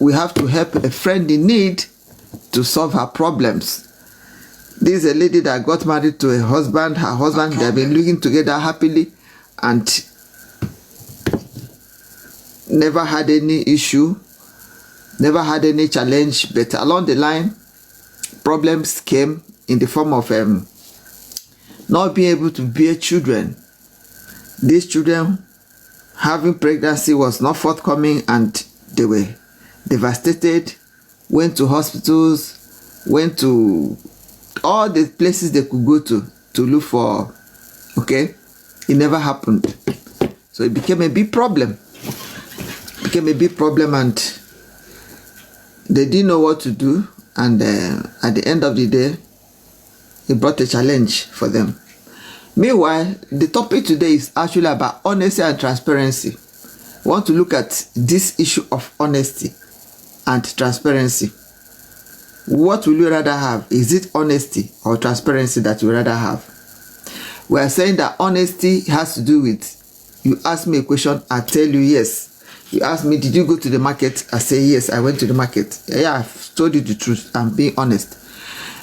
we have to help a friend in need to solve her problems. This is a lady that got married to a husband. Her husband, they have been living together happily and never had any issue, never had any challenge. But along the line, problems came in the form of not being able to bear children. These children having pregnancy was not forthcoming and they were devastated, went to hospitals, went to all the places they could go to look for, okay? It never happened. So it became a big problem. And they didn't know what to do. And at the end of the day, it brought a challenge for them. Meanwhile, the topic today is actually about honesty and transparency. We want to look at this issue of honesty and transparency. What will you rather have? Is it honesty or transparency that you rather have? We are saying that honesty has to do with, you ask me a question, I tell you yes. You ask me, did you go to the market? I say yes, I went to the market. Yeah, I've told you the truth. I'm being honest.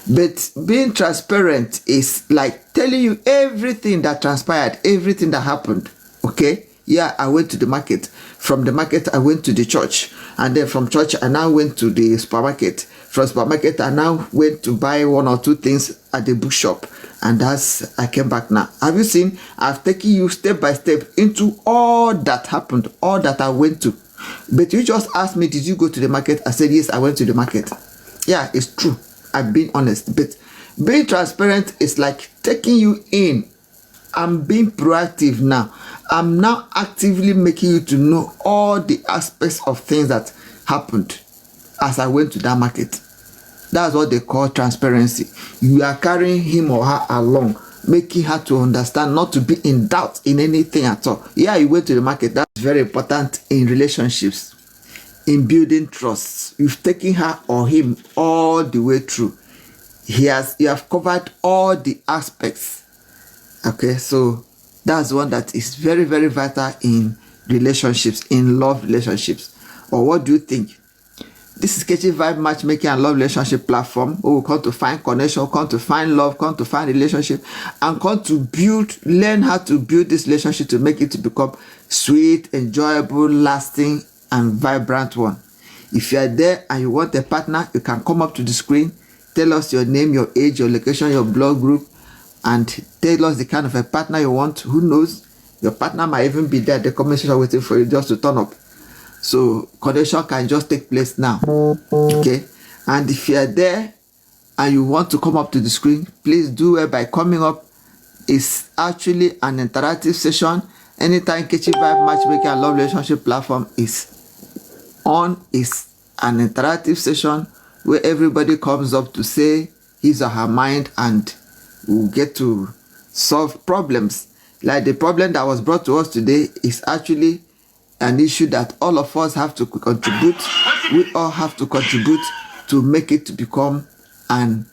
But being transparent is like telling you everything that transpired, everything that happened. Okay? Yeah, I went to the market. From the market, I went to the church. And then from church, I now went to the supermarket. From supermarket, I now went to buy 1 or 2 things at the bookshop. And I came back now. Have you seen? I've taken you step by step into all that happened, all that I went to. But you just asked me, did you go to the market? I said, yes, I went to the market. Yeah, it's true. I've been honest. But being transparent is like taking you in. I'm being proactive now. I'm now actively making you to know all the aspects of things that happened as I went to that market. That's what they call transparency. You are carrying him or her along, making her to understand, not to be in doubt in anything at all. Yeah, you went to the market. That's very important in relationships, in building trust. You've taken her or him all the way through. You have covered all the aspects. Okay, so that's one that is very, very vital in relationships, in love relationships. Or what do you think? This is kechyvibes matchmaking and love relationship platform. We will come to find connection, come to find love, come to find relationship, and come to learn how to build this relationship to make it to become sweet, enjoyable, lasting, and vibrant one. If you are there and you want a partner, you can come up to the screen, tell us your name, your age, your location, your blog group, and tell us the kind of a partner you want. Who knows? Your partner might even be there at the comment section waiting for you just to turn up. So connection can just take place now. Okay? And if you are there and you want to come up to the screen, please do it by coming up. It's actually an interactive session. Anytime kechyvibes matchmaking and love relationship platform is on, is an interactive session where everybody comes up to say his or her mind, and we'll get to solve problems. Like the problem that was brought to us today is actually an issue that all of us have to contribute. We all have to contribute to make it to become an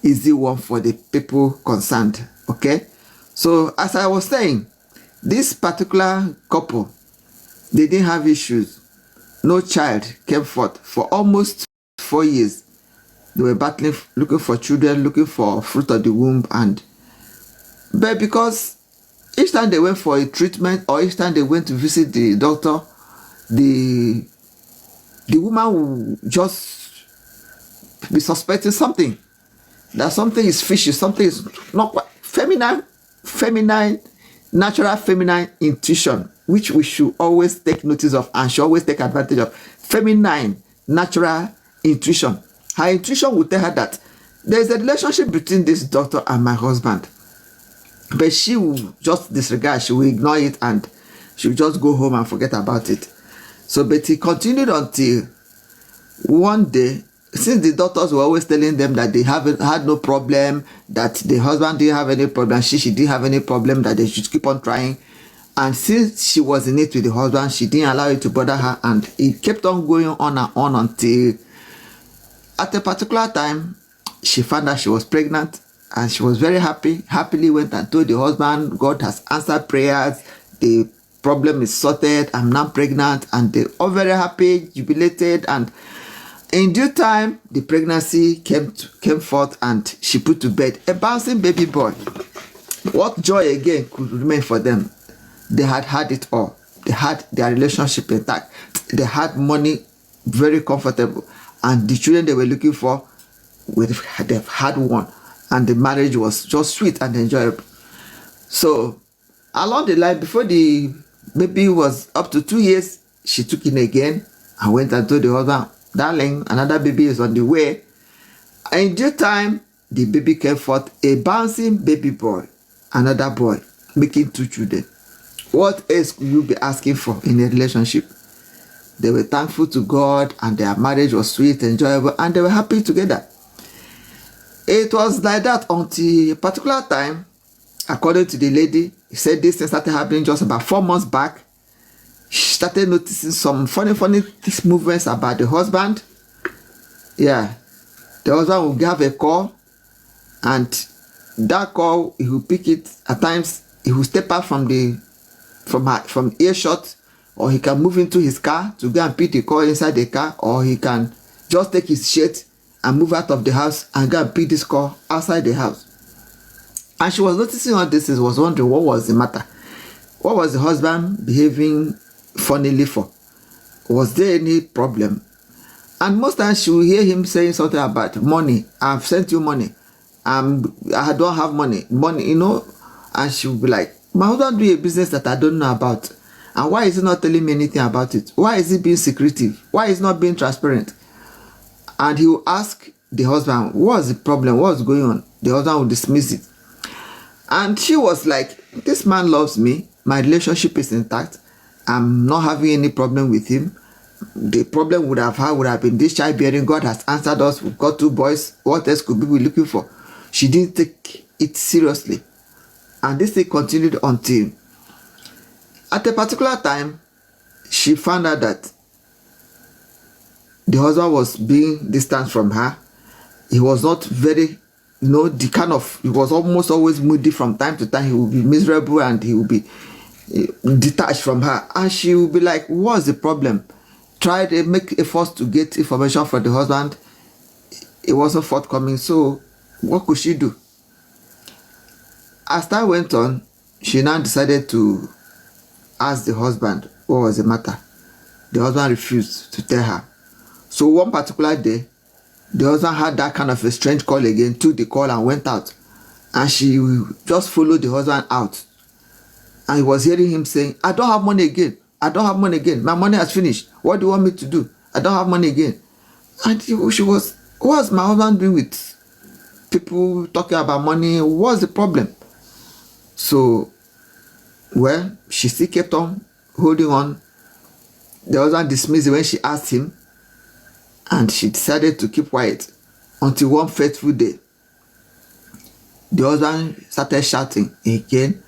easy one for the people concerned. Okay? So as I was saying, this particular couple, they didn't have issues. No child came forth for almost 4 years. They were battling, looking for children, looking for fruit of the womb, but because each time they went for a treatment or each time they went to visit the doctor, the woman will just be suspecting something. That something is fishy, something is not quite feminine, natural feminine intuition, which we should always take notice of and should always take advantage of. Feminine, natural intuition. Her intuition will tell her that there's a relationship between this doctor and my husband. But she will just disregard, she will ignore it, and she will just go home and forget about it. So, but he continued until one day, since the doctors were always telling them that they had no problem, that the husband didn't have any problem, she didn't have any problem, that they should keep on trying. And since she was in it with the husband, she didn't allow it to bother her, and it kept on going on and on until at a particular time, she found out she was pregnant. And she was very happily went and told the husband, God has answered prayers. The problem is sorted. I'm now pregnant, and they're all very happy, jubilated, and in due time, the pregnancy came forth, and she put to bed a bouncing baby boy. What joy again could remain for them? They had it all. They had their relationship intact. They had money, very comfortable, and the children they were looking for, they've had one, and the marriage was just sweet and enjoyable. So along the line, before the baby was up to 2 years, she took in again and went and told the husband, darling, another baby is on the way. In due time, the baby came forth, a bouncing baby boy, another boy, making 2 children. What else could you be asking for in a relationship? They were thankful to God, and their marriage was sweet, enjoyable, and they were happy together. It was like that until a particular time, according to the lady, he said this thing started happening just about 4 months back. She started noticing some funny movements about the husband. Yeah, the husband would have a call, and that call, he will pick it. At times, he will step out from earshot, or he can move into his car to go and pick the call inside the car, or he can just take his shirt and move out of the house and go and pick this call outside the house. And she was noticing all this, was wondering what was the matter. What was the husband behaving funnily for? Was there any problem? And most times she will hear him saying something about money. I've sent you money. I don't have money, and she will be like, my husband do a business that I don't know about. And why is he not telling me anything about it? Why is he being secretive? Why is he not being transparent? And he will ask the husband, what's the problem? What's going on? The husband will dismiss it. And she was like, this man loves me. My relationship is intact. I'm not having any problem with him. The problem would have been this childbearing. God has answered us. We've got 2 boys. What else could we be looking for? She didn't take it seriously. And this thing continued until at a particular time, she found out that the husband was being distant from her. He was not very, he was almost always moody from time to time. He would be miserable, and he would be detached from her. And she would be like, what's the problem? Try to make efforts to get information from the husband. It wasn't forthcoming. So what could she do? As time went on, she now decided to ask the husband what was the matter. The husband refused to tell her. So one particular day, the husband had that kind of a strange call again, took the call and went out. And she just followed the husband out. And he was hearing him saying, I don't have money again. I don't have money again. My money has finished. What do you want me to do? I don't have money again. And she was, what's my husband doing with people talking about money? What's the problem? So, well, she still kept on holding on. The husband dismissed it when she asked him, and she decided to keep quiet until one fateful day. The husband started shouting again,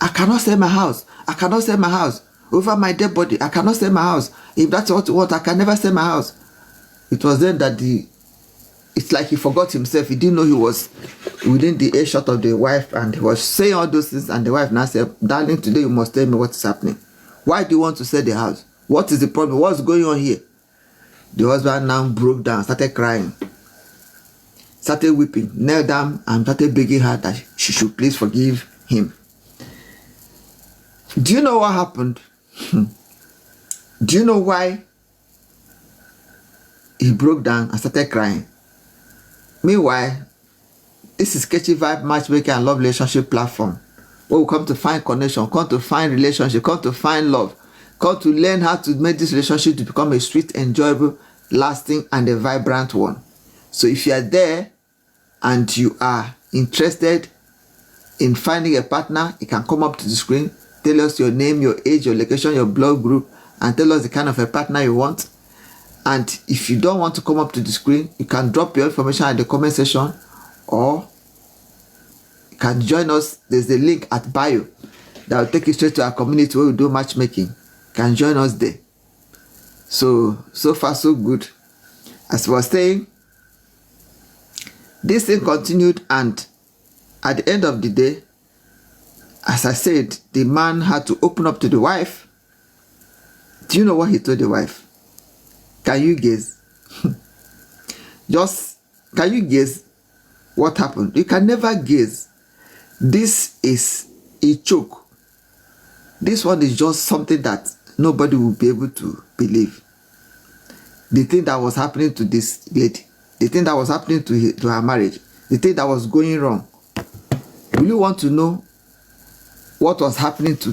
I cannot sell my house. I cannot sell my house. Over my dead body, I cannot sell my house. If that's what you want, I can never sell my house. It was then that it's like he forgot himself. He didn't know he was within the earshot of the wife, and he was saying all those things, and the wife now said, darling, today you must tell me what is happening. Why do you want to sell the house? What is the problem? What's going on here? The husband now broke down, started crying, started weeping, knelt down and started begging her that she should please forgive him. Do you know what happened? Do you know why he broke down and started crying? Meanwhile, this is kechyvibes matchmaking and love relationship platform, where we come to find connection, come to find relationship, come to find love, come to learn how to make this relationship to become a sweet, enjoyable, lasting, and a vibrant one. So if you are there and you are interested in finding a partner, you can come up to the screen, tell us your name, your age, your location, your blog group, and tell us the kind of a partner you want. And if you don't want to come up to the screen, you can drop your information at the comment section, or you can join us. There's a link at bio that will take you straight to our community where we do matchmaking. You can join us there. So far so good. As I was saying, this thing continued, and at the end of the day, as I said, the man had to open up to the wife Do you know what he told the wife? Can you guess? Just, can you guess what happened? You can never guess. This is a joke. This one is just something that nobody will be able to believe. The thing that was happening to this lady, the thing that was happening to her marriage, the thing that was going wrong. Will you want to know what was happening to